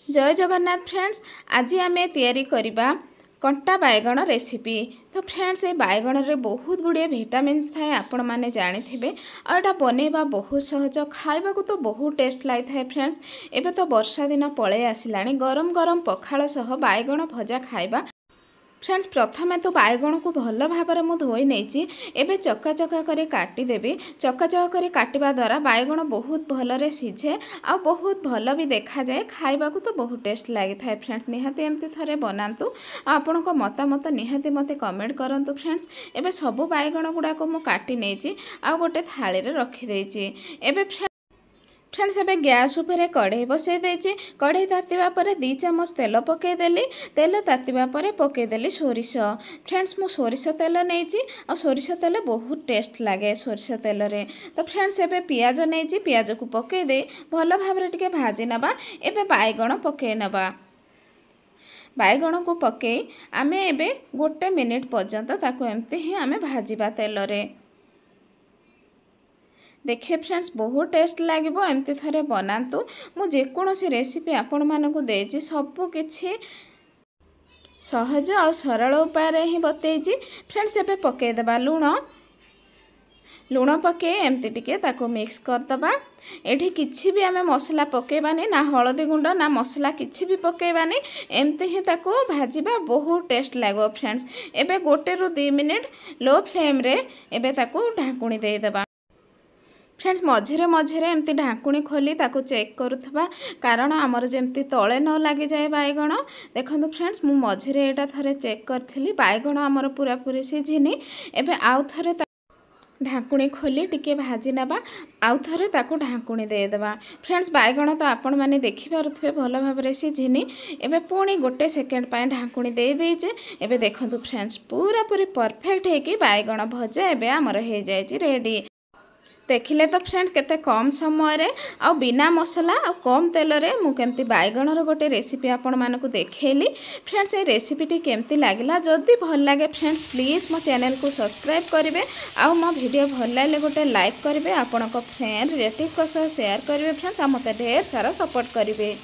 जय जगन्नाथ फ्रेंड्स। आज आम तैयारी करबा कंटा बैगण रेसिपी। तो फ्रेंड्स ये बैगण रे बहुत गुड़िए विटामिन्स थाए आपण माने जानिथिबे। आ एटा बनेबा बहुत सहज, खाइबा को तो बहुत टेस्ट लागी थाए फ्रेंड्स। एबे तो वर्षा दिन पळे आसिलानी, गरम गरम पखाळ सह बैगण भजा खाइबा। फ्रेंड्स प्रथमे तो बैगण को भल भाव में धोई नहीं एबे चका चका करे काटिदेवी। चका चका करे काटिबा द्वारा बैगण बहुत भलरे सिझे आ बहुत भल भी देखा जाए, खाइबा को तो बहुत टेस्ट लगी थाए। फ्रेंड्स निहाती एमती थरे बनातु, आपण मतामत निहाती मते कमेंट करंतु। फ्रेंड्स एबे सबु बैगण गुड़ाक मु काटी नहीं आ गोटे थाली रे रखी देछि। एबे फ्रेंड्स एबे गैस उपरे कढ़ई बसई देछि। कढ़ई तातिबा परे 2 चम्मच तेल पकेदेली। तेल तातिबा परे पकेदेली सोरिष। फ्रेंड्स मु सोरिष तेल नेछि आ सोरिष तेल बहुत टेस्ट लागे सोरिष तेल रे। तो फ्रेंड्स एबे पियाज नेछि, पियाज को पके दे भल भाबरे टिके भाजी नबा। एबे बैगण पके नबा। बैगण को पके आमे एबे 1 मिनिट पर्यंत ताको एमती ही आमे भाजीबा तेल रे। देखिए फ्रेंड्स बहुत टेस्ट लगे, एमती थरे बनातु। मु जेकोसी रेसिपी आपण मानकु देछि सबु किछि सहज और सरल उपाय रे ही बतेछि। फ्रेंड्स एबे पके देबा लूण। लूण पके एमती टिके ताको मिक्स कर दबा। एठी किछि भी आमे मसला पकेबानी, ना हळदी गुंड ना मसला किछि भी पकेबानी, एमती ही ताको भाजीबा बहुत टेस्ट लागो। फ्रेंड्स एबे 1 ରୁ 2 मिनिट लो फ्लेम रे एबे ताको ढाकुणी दे देबा। फ्रेंड्स मझिरे मझिरे एमती ढाकुणी खोली ताको चेक करुथबा, कारण आमर जेमती तळे न लागि जाए बैगण। देखंतु फ्रेंड्स मु मझिरे एटा थरे चेक करथिली, बैगण आमर पूरा पूरी सिझिनी। एबे आउ थरे ढाकुणी खोली टिके भाजी नबा, आउ थरे ताको ढाकुणी दे देबा। फ्रेंड्स बैगण तो आपण माने देखि पारुथबे भल भाबरे सिझिनी। एबे पुणी 1 सेकेंड पय ढाकुणी दे देइजे। एबे देखंतु फ्रेंड्स पूरा पूरी परफेक्ट है कि बैगण भजा एबे आमर हे जायछि रेडी। देखिले तो फ्रेंड्स केते कम समय रे आ बिना मसला आ कम तेल रे मु केमती बैगण रो गोटे रेसिपी आपण मानकु देखेली। फ्रेंड्स ये रेसिपी टी केमती लागिला, जदी भल लागे फ्रेंड्स प्लीज मो चैनल को सब्सक्राइब करिवे आ मो वीडियो भल लागले गोटे लाइक करिवे, आपण को फ्रेंड रिलेटिव को सह शेयर करिवे। फ्रेंड्स आ मते ढेर सारा सपोर्ट करिवे।